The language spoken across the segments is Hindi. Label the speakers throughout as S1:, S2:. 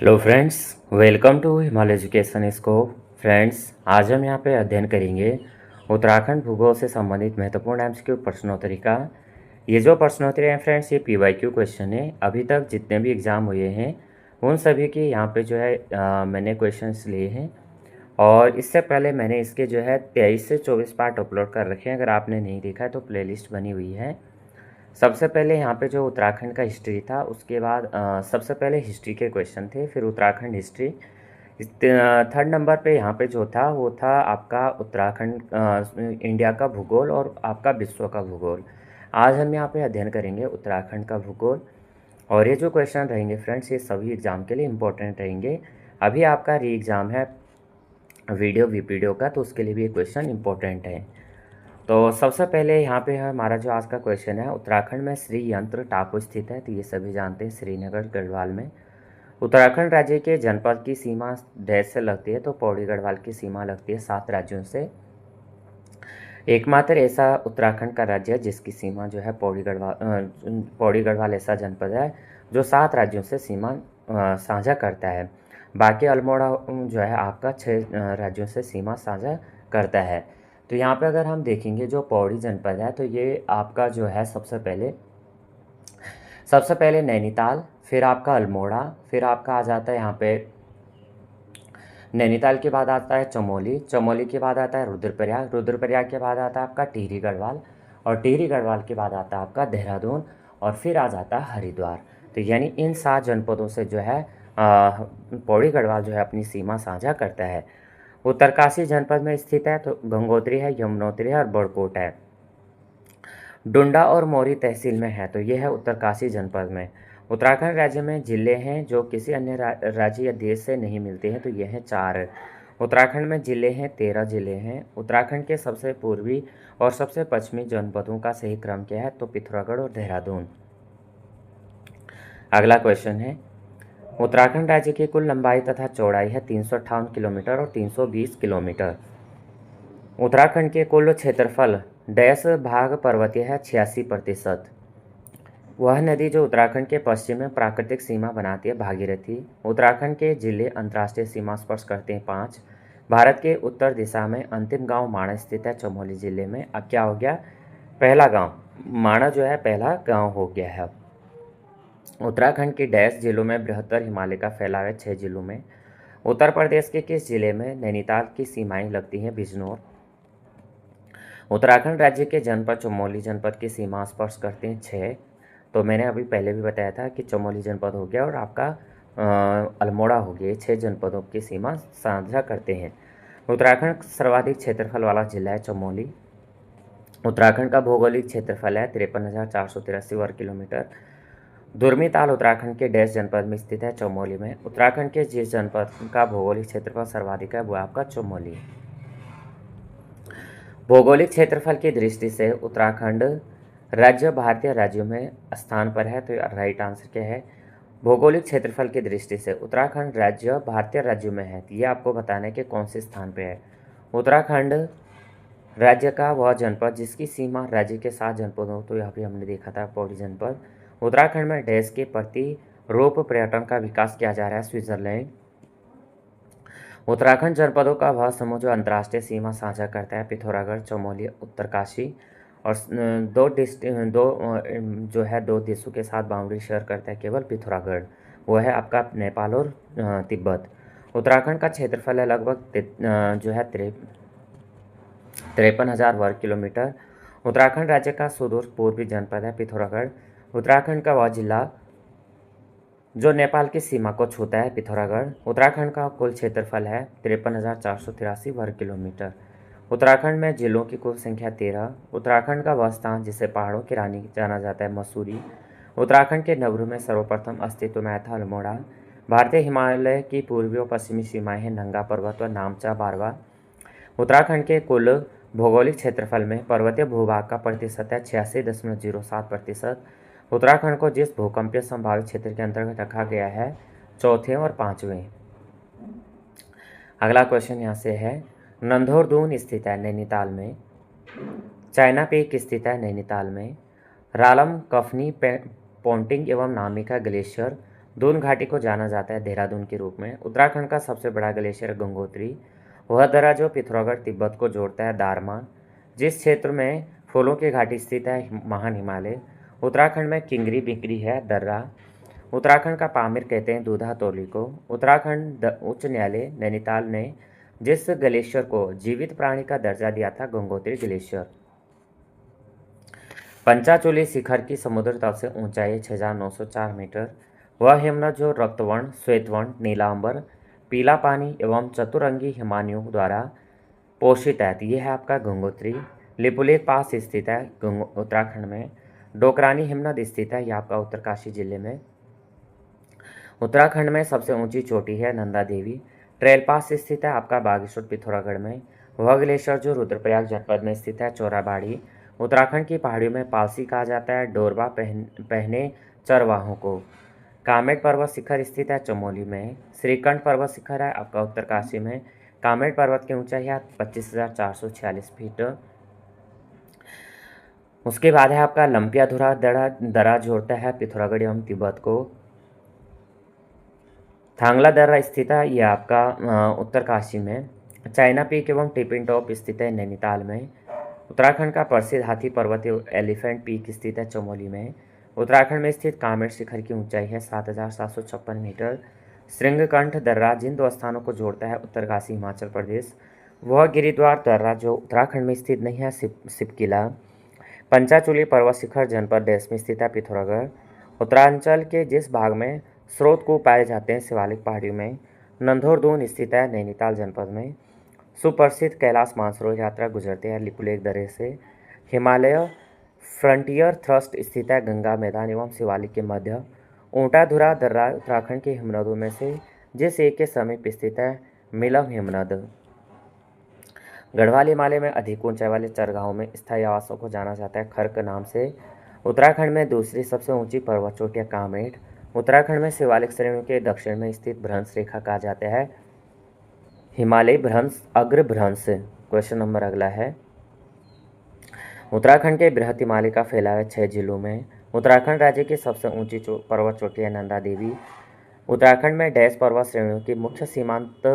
S1: Hello friends, welcome to Himalaya education scope. Friends, आज हम यहाँ पे अध्ययन करेंगे उत्तराखंड भूगोल से संबंधित महत्वपूर्ण एमसीक्यू प्रश्नोत्तरी का। ये जो प्रश्नोत्तरी हैं फ्रेंड्स, ये पीवाईक्यू क्वेश्चन है। अभी तक जितने भी एग्ज़ाम हुए हैं उन सभी के यहाँ पे जो है मैंने क्वेश्चंस लिए हैं, और इससे पहले मैंने इसके जो है 23 से 24 पार्ट अपलोड कर रखे हैं। अगर आपने नहीं देखा है तो प्लेलिस्ट बनी हुई है। सबसे पहले यहाँ पे जो उत्तराखंड का हिस्ट्री था, उसके बाद सबसे पहले हिस्ट्री के क्वेश्चन थे, फिर उत्तराखंड हिस्ट्री। थर्ड नंबर पे यहाँ पे जो था वो था आपका उत्तराखंड इंडिया का भूगोल और आपका विश्व का भूगोल। आज हम यहाँ पे अध्ययन करेंगे उत्तराखंड का भूगोल, और ये जो क्वेश्चन रहेंगे फ्रेंड्स, ये सभी एग्ज़ाम के लिए इम्पोर्टेंट रहेंगे। अभी आपका री एग्ज़ाम है वीडियो का, तो उसके लिए भी ये क्वेश्चन इम्पोर्टेंट है। तो सबसे पहले यहाँ पे हमारा जो आज का क्वेश्चन है, उत्तराखंड में श्री यंत्र टापू स्थित है, तो ये सभी जानते हैं, श्रीनगर गढ़वाल में। उत्तराखंड राज्य के जनपद की सीमा डैश से लगती है, तो पौड़ी गढ़वाल की सीमा लगती है 7 राज्यों से। एकमात्र ऐसा उत्तराखंड का राज्य है जिसकी सीमा जो है पौड़ी गढ़वाल ऐसा जनपद है जो 7 राज्यों से सीमा साझा करता है। बाकी अल्मोड़ा जो है आपका 6 राज्यों से सीमा साझा करता है। तो यहाँ पे अगर हम देखेंगे जो पौड़ी जनपद है, तो ये आपका जो है सबसे पहले नैनीताल, फिर आपका अल्मोड़ा, फिर आपका आ जाता है यहाँ पे नैनीताल के बाद आता है चमोली, चमोली के बाद आता है रुद्रप्रयाग, रुद्रप्रयाग के बाद आता है आपका टिहरी गढ़वाल, और टिहरी गढ़वाल के बाद आता है आपका देहरादून, और फिर आ जाता है हरिद्वार। तो यानी इन 7 जनपदों से जो है पौड़ी गढ़वाल जो है अपनी सीमा साझा करता है। उत्तरकाशी जनपद में स्थित है, तो गंगोत्री है, यमुनोत्री है और बड़कोट है। डुंडा और मोरी तहसील में है, तो ये है उत्तरकाशी जनपद में। उत्तराखंड राज्य में जिले हैं जो किसी अन्य राज्य या देश से नहीं मिलते हैं, तो ये हैं 4। उत्तराखंड में जिले हैं 13 जिले हैं। उत्तराखंड के सबसे पूर्वी और सबसे पश्चिमी जनपदों का सही क्रम क्या है, तो पिथौरागढ़ और देहरादून। अगला क्वेश्चन है, उत्तराखंड राज्य की कुल लंबाई तथा चौड़ाई है 358 किलोमीटर और 320 किलोमीटर। उत्तराखंड के कुल क्षेत्रफल डैश भाग पर्वतीय है 86%। वह नदी जो उत्तराखंड के पश्चिम में प्राकृतिक सीमा बनाती है भागीरथी। उत्तराखंड के जिले अंतर्राष्ट्रीय सीमा स्पर्श करते हैं 5। भारत के उत्तर दिशा में अंतिम गांव माणा स्थित है चमोली जिले में। अब क्या हो गया, पहला गांव माणा जो है पहला गांव हो गया है। उत्तराखंड के डैश जिलों में बृहत्तर हिमालय का फैलाव है 6 जिलों में। उत्तर प्रदेश के किस जिले में नैनीताल की सीमाएं लगती हैं, बिजनौर। उत्तराखंड राज्य के जनपद चमोली जनपद की सीमा स्पर्श करते हैं 6। तो मैंने अभी पहले भी बताया था कि चमोली जनपद हो गया और आपका अल्मोड़ा हो गया, 6 जनपदों की सीमा साझा करते हैं। उत्तराखंड सर्वाधिक क्षेत्रफल वाला जिला है चमोली। उत्तराखंड का भौगोलिक क्षेत्रफल है 53,483 वर्ग किलोमीटर। दुर्मी ताल उत्तराखंड के डैश जनपद में स्थित है, चमोली में। उत्तराखंड के जिस जनपद का भौगोलिक क्षेत्रफल सर्वाधिक है वो आपका चमोली। भौगोलिक क्षेत्रफल की दृष्टि से उत्तराखंड राज्य भारतीय राज्यों में स्थान पर है, तो राइट आंसर क्या है, भौगोलिक क्षेत्रफल की दृष्टि से उत्तराखंड राज्य भारतीय राज्यों में है। ये आपको बताना है कि कौन से स्थान पे है। उत्तराखंड राज्य का वह जनपद जिसकी सीमा राज्य के 7 जनपदों, तो यहाँ पे हमने देखा था पौड़ी जनपद। उत्तराखंड में डैश के प्रति रोप पर्यटन का विकास किया जा रहा है, स्विट्जरलैंड। उत्तराखंड जनपदों का वह समूह जो अंतर्राष्ट्रीय सीमा साझा करता है, पिथौरागढ़, चमोली, उत्तरकाशी, और दो देशों के साथ बाउंड्री शेयर करता है केवल पिथौरागढ़, वो है आपका नेपाल और तिब्बत। उत्तराखंड का क्षेत्रफल है लगभग जो है 53,000 वर्ग किलोमीटर। उत्तराखंड राज्य का सुदूर पूर्वी जनपद है पिथौरागढ़। उत्तराखंड का वह जिला जो नेपाल की सीमा को छूता है, पिथौरागढ़। उत्तराखंड का कुल क्षेत्रफल है 53,483 वर्ग किलोमीटर। उत्तराखंड में जिलों की कुल संख्या 13। उत्तराखंड का वह स्थान जिसे पहाड़ों की रानी जाना जाता है, मसूरी। उत्तराखंड के नगरों में सर्वप्रथम अस्तित्व में आया था अल्मोड़ा। भारतीय हिमालय की पूर्वी और पश्चिमी सीमाएं हैं नंगा पर्वत और नामचा बारवा। उत्तराखंड के कुल भौगोलिक क्षेत्रफल में पर्वतीय भूभाग का प्रतिशत है 86.07%। उत्तराखंड को जिस भूकंपीय संभावित क्षेत्र के अंतर्गत रखा गया है, चौथे और 5वें। अगला क्वेश्चन यहाँ से है, नंधौरदून स्थित है नैनीताल में। चाइना पीक स्थित है नैनीताल में। रालम कफनी पोंटिंग एवं नामिका ग्लेशियर दून घाटी को जाना जाता है देहरादून के रूप में। उत्तराखंड का सबसे बड़ा ग्लेशियर गंगोत्री। वह दर्रा जो पिथौरागढ़ तिब्बत को जोड़ता है दारमा। जिस क्षेत्र में फूलों की घाटी स्थित है महान हिमालय। उत्तराखंड में किंगरी बिकरी है दर्रा। उत्तराखंड का पामिर कहते हैं दूधा तोली को। उत्तराखंड उच्च न्यायालय नैनीताल ने जिस ग्लेशियर को जीवित प्राणी का दर्जा दिया था गंगोत्री ग्लेशियर। पंचाचूली शिखर की समुद्र तल से ऊंचाई 6,904 मीटर। वह हिमनद जो रक्तवर्ण, श्वेतवर्ण, नीलांबर, पीला पानी एवं चतुरंगी हिमानियों द्वारा पोषित है। ये है आपका गंगोत्री। लिपुलेख पास स्थित है उत्तराखंड में। डोकरानी हिमनद स्थित है, यह आपका उत्तरकाशी जिले में। उत्तराखंड में सबसे ऊंची चोटी है नंदा देवी। ट्रेल पास स्थित है आपका बागेश्वर पिथौरागढ़ में। वह ग्लेशियर जो रुद्रप्रयाग जनपद में स्थित है चौराबाड़ी। उत्तराखंड की पहाड़ियों में पालसी कहा जाता है डोरबा पहने चरवाहों को। कामेट पर्वत शिखर स्थित है चमोली में। श्रीकंठ पर्वत शिखर है आपका उत्तरकाशी में। कामेट पर्वत की ऊंचाई है 25,446 फीट। उसके बाद है आपका लंपियाधुरा दर्रा जोड़ता है पिथौरागढ़ एवं तिब्बत को। थांगला दर्रा स्थित है यह आपका उत्तरकाशी में। चाइना पीक एवं टिपिन टॉप स्थित है नैनीताल में। उत्तराखंड का प्रसिद्ध हाथी पर्वत एलिफेंट पीक स्थित है चमोली में। उत्तराखंड में स्थित कामेट शिखर की ऊंचाई है 7,756 मीटर। श्रृंगकंठ दर्रा जिन दो स्थानों को जोड़ता है उत्तरकाशी हिमाचल प्रदेश। वह गिरिद्वार दर्रा जो उत्तराखंड में स्थित नहीं है सिपकिला। पंचाचूली पर्वत शिखर जनपद देश में स्थित है पिथौरागढ़। उत्तरांचल के जिस भाग में स्रोत कूप पाए जाते हैं शिवालिक पहाड़ियों में। नंधौरदून स्थित है नैनीताल जनपद में। सुप्रसिद्ध कैलाश मानसरोवर यात्रा गुजरते हैं लिपुलेख दर्रे से। हिमालय फ्रंटियर थ्रस्ट स्थित है गंगा मैदान एवं शिवालिक के मध्य। ऊंटाधुरा दर्रा उत्तराखंड के हिमनदों में से जिस एक के समीप स्थित है मिलम हिमनद। गढ़वाल हिमालय में अधिक ऊंचाई वाले चरगाहों में स्थायी आवासों को जाना जाता है खर्क नाम से। उत्तराखंड में दूसरी सबसे ऊंची पर्वत चोटी है कामेट। उत्तराखंड में शिवालिक श्रेणियों के दक्षिण में स्थित भ्रंश रेखा कहा जाता है हिमालय भ्रंश अग्रभ्रंश। क्वेश्चन नंबर अगला है। उत्तराखंड के बृहत हिमालय का फैलाव है 6 जिलों में। उत्तराखंड राज्य की सबसे ऊंची पर्वत चोटी है नंदा देवी। उत्तराखंड में डैश पर्वत श्रेणियों की मुख्य सीमांत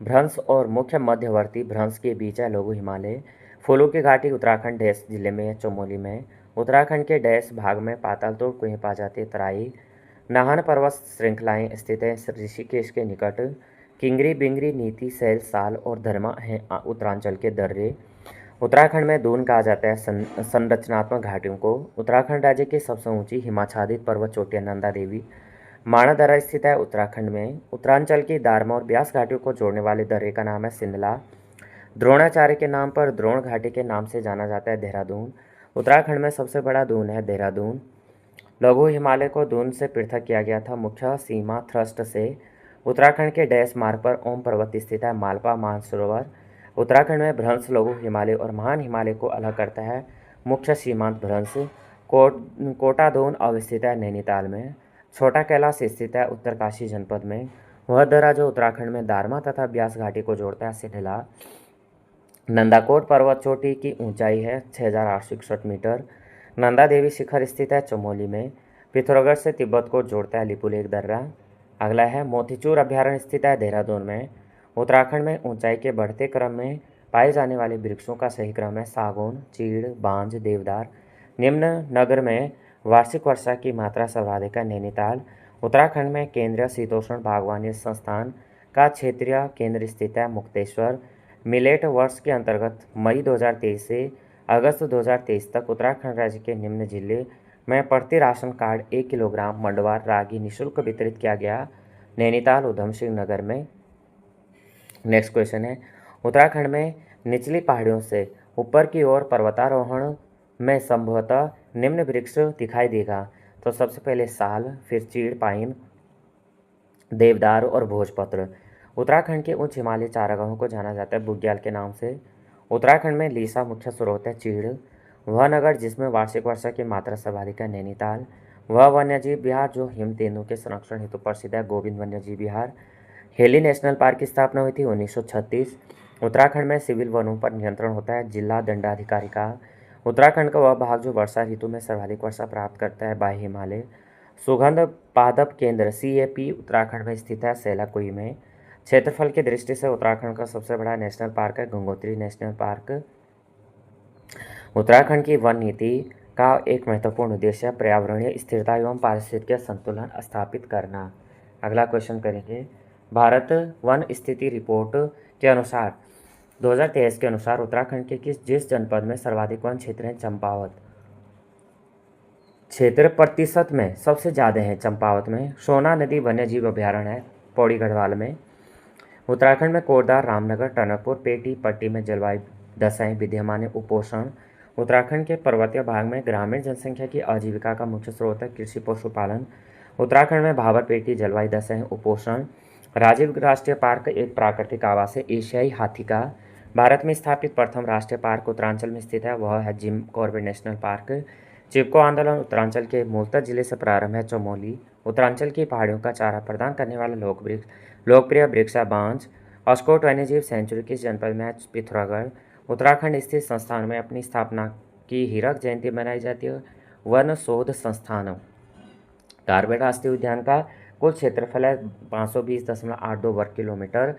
S1: भ्रंश और मुख्य मध्यवर्ती भ्रंश के बीच है लघु हिमालय। फूलों की घाटी उत्तराखंड डैश जिले में है चमोली में। उत्तराखंड के डैश भाग में पातालतोड़ कुएं पाई जाती है तराई। नाहन पर्वत श्रृंखलाएं स्थित है ऋषिकेश के निकट। किंगरी बिंगरी नीति सैल साल और धर्मा हैं उत्तरांचल के दर्रे। उत्तराखंड में दून कहा जाता है संरचनात्मक घाटियों को। उत्तराखंड राज्य की सबसे ऊंची हिमाच्छादित पर्वत चोटी नंदा देवी माणा दर्रा स्थित है उत्तराखंड में। उत्तरांचल की दारमा और ब्यास घाटियों को जोड़ने वाले दर्रे का नाम है सिंधला। द्रोणाचार्य के नाम पर द्रोण घाटी के नाम से जाना जाता है देहरादून। उत्तराखंड में सबसे बड़ा दून है देहरादून। लघु हिमालय को दून से पृथक किया गया था मुख्य सीमा थ्रस्ट से। उत्तराखंड के डैश मार्ग पर ओम पर्वत स्थित है मालपा मानसरोवर। उत्तराखंड में भ्रंश लघु हिमालय और महान हिमालय को अलग करता है मुख्य सीमांत भ्रंश। कोटादून अवस्थित है नैनीताल में। छोटा कैलाश स्थित है उत्तरकाशी जनपद में। वह दर्रा जो उत्तराखंड में दारमा तथा ब्यास घाटी को जोड़ता है सिंधला। नंदाकोट पर्वत चोटी की ऊंचाई है 6,861 मीटर। नंदा देवी शिखर स्थित है चमोली में। पिथौरागढ़ से तिब्बत को जोड़ता है लिपुलेख दर्रा। अगला है मोतीचूर अभ्यारण्य स्थित है देहरादून में। उत्तराखंड में ऊंचाई के बढ़ते क्रम में पाए जाने वाले वृक्षों का सही क्रम है सागौन, चीड़, बांज, देवदार। निम्न नगर में वार्षिक वर्षा की मात्रा सर्वाधिक है नैनीताल। उत्तराखंड में केंद्रीय शीतोष्ण बागवानी संस्थान का क्षेत्रीय केंद्र स्थित है मुक्तेश्वर। मिलेट वर्ष के अंतर्गत मई 2023 से अगस्त 2023 तक उत्तराखंड राज्य के निम्न जिले में प्रति राशन कार्ड 1 किलोग्राम मंडवा रागी निःशुल्क वितरित किया गया नैनीताल उधम सिंह नगर में। नेक्स्ट क्वेश्चन है उत्तराखंड में निचली पहाड़ियों से ऊपर की ओर पर्वतारोहण में संभवतः निम्न वृक्ष दिखाई देगा। तो सबसे पहले साल, फिर चीड़, पाइन, देवदार और भोजपत्र। उत्तराखंड के उच्च हिमालय चारागाहों को जाना जाता है बुग्याल के नाम से। उत्तराखंड में लीसा मुख्य स्रोत है चीड़। वह नगर जिसमें वार्षिक वर्षा की मात्रा सर्वाधिक है नैनीताल। वह वन्यजीव विहार जो हिम तेंदुओं के संरक्षण हेतु प्रसिद्ध है गोविंद वन्यजीव विहार। हेली नेशनल पार्क की स्थापना हुई थी 1936। उत्तराखंड में सिविल वनों पर नियंत्रण होता है जिला दंडाधिकारी का। उत्तराखंड का वह भाग जो वर्षा ऋतु में सर्वाधिक वर्षा प्राप्त करता है बाह्य हिमालय। सुगंध पादप केंद्र CAP उत्तराखंड में स्थित है सेलाकुई में। क्षेत्रफल की दृष्टि से उत्तराखंड का सबसे बड़ा नेशनल पार्क है गंगोत्री नेशनल पार्क। उत्तराखंड की वन नीति का एक महत्वपूर्ण उद्देश्य पर्यावरणीय स्थिरता एवं पारिस्थितिक संतुलन स्थापित करना। अगला क्वेश्चन करेंगे। भारत वन स्थिति रिपोर्ट के अनुसार 2023 के अनुसार उत्तराखंड के जिस जनपद में सर्वाधिक वन क्षेत्र है चंपावत। क्षेत्र प्रतिशत में सबसे ज़्यादा है चंपावत में। सोना नदी वन्यजीव अभ्यारण्य है पौड़ी गढ़वाल में। उत्तराखंड में कोटद्वार, रामनगर, टनकपुर, पेटी पट्टी में जलवायु दशाएं विद्यमान है उपोषण। उत्तराखंड के पर्वतीय भाग में ग्रामीण जनसंख्या की आजीविका का मुख्य स्रोत है कृषि पशुपालन। उत्तराखंड में भाबर पेटी जलवायु दशाएं उपोषण। राजीव राष्ट्रीय पार्क एक प्राकृतिक आवास है एशियाई हाथी का। भारत में स्थापित प्रथम राष्ट्रीय पार्क उत्तरांचल में स्थित है, वह है जिम कॉर्बेट नेशनल पार्क। चिपको आंदोलन उत्तरांचल के मूलतः जिले से प्रारंभ है चमोली। उत्तरांचल की पहाड़ियों का चारा प्रदान करने वाला लोकप्रिय वृक्ष है बांज। ऑस्कोट वन्यजीव सेंचुरी किस जनपद में है पिथौरागढ़। उत्तराखंड स्थित संस्थान में अपनी स्थापना की हीरक जयंती मनाई जाती है वन शोध संस्थान। कार्बेट राष्ट्रीय उद्यान का कुल क्षेत्रफल है 520.82 वर्ग किलोमीटर।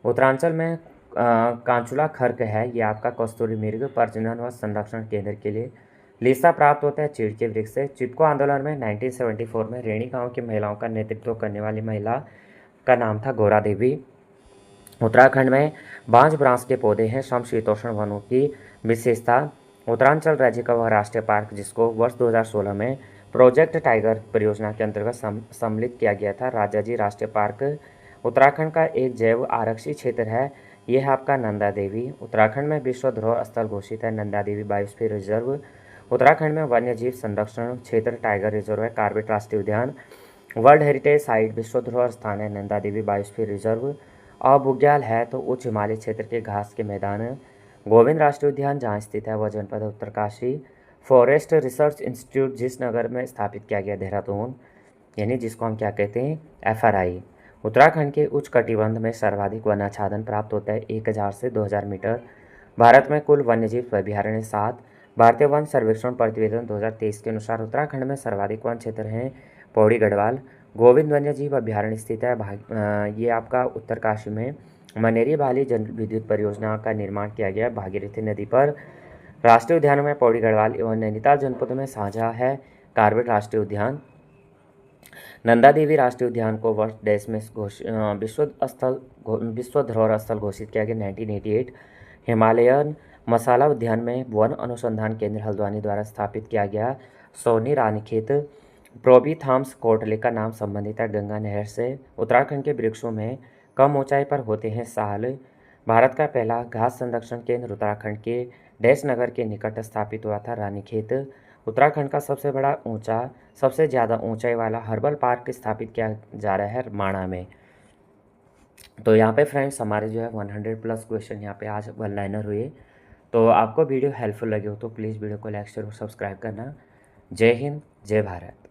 S1: उत्तरांचल में कांचुला खर्क है, ये आपका कस्तूरी मृग प्रजनन व संरक्षण केंद्र के लिए। लिसा प्राप्त होता है चीड़ के वृक्ष से। चिपको आंदोलन में 1974 में रेणी गांव की महिलाओं का नेतृत्व करने वाली महिला का नाम था गौरा देवी। उत्तराखंड में बांज ब्रांस के पौधे हैं समशीतोष्ण वनों की विशेषता। उत्तरांचल राज्य का वह राष्ट्रीय पार्क जिसको वर्ष 2016 में प्रोजेक्ट टाइगर परियोजना के अंतर्गत सम्मिलित किया गया था राजाजी राष्ट्रीय पार्क उत्तराखंड का एक जैव आरक्षित क्षेत्र है, यह है आपका नंदा देवी। उत्तराखंड में विश्व धरोहर स्थल घोषित है नंदा देवी बायोस्फीयर रिजर्व। उत्तराखंड में वन्यजीव संरक्षण क्षेत्र टाइगर रिजर्व है कार्बेट राष्ट्रीय उद्यान। वर्ल्ड हेरिटेज साइट विश्व धरोहर स्थान है नंदा देवी बायोस्फीयर रिजर्व। और बुग्याल है तो उच्च हिमालय क्षेत्र के घास के मैदान। गोविंद राष्ट्रीय उद्यान जहाँ स्थित है वह जनपद उत्तरकाशी। फॉरेस्ट रिसर्च इंस्टीट्यूट जिस नगर में स्थापित किया गया देहरादून, यानी जिसको हम क्या कहते हैं FRI। उत्तराखंड के उच्च कटिबंध में सर्वाधिक वनाच्छादन प्राप्त होता है 1000 से 2000 मीटर। भारत में कुल वन्यजीव अभ्यारण्य 7। भारतीय वन सर्वेक्षण प्रतिवेदन 2023 के अनुसार उत्तराखंड में सर्वाधिक वन क्षेत्र हैं पौड़ी गढ़वाल। गोविंद वन्यजीव अभ्यारण्य स्थित है ये आपका उत्तरकाशी में। मनेरी भाली जल विद्युत परियोजना का निर्माण किया गया भागीरथी नदी पर। राष्ट्रीय उद्यानों में पौड़ी गढ़वाल एवं नैनीताल जनपदों में साझा है कार्बेट राष्ट्रीय उद्यान। नंदा देवी राष्ट्रीय उद्यान को वर्ष देश में विश्व धरोहर स्थल घोषित किया गया 1988। हिमालयन मसाला उद्यान में वन अनुसंधान केंद्र हल्द्वानी द्वारा स्थापित किया गया सोनी रानीखेत प्रोबीथाम्स कोटले का नाम संबंधित है गंगा नहर से। उत्तराखंड के वृक्षों में कम ऊंचाई पर होते हैं साल। भारत का पहला घास संरक्षण केंद्र उत्तराखंड के डैश नगर के निकट स्थापित हुआ था रानीखेत। उत्तराखंड का सबसे ज़्यादा ऊंचाई वाला हर्बल पार्क स्थापित किया जा रहा है माणा में। तो यहाँ पे फ्रेंड्स हमारे जो है 100+ क्वेश्चन यहाँ पे आज वन लाइनर हुए। तो आपको वीडियो हेल्पफुल लगे हो तो प्लीज़ वीडियो को लाइक शेयर और सब्सक्राइब करना। जय हिंद, जय भारत।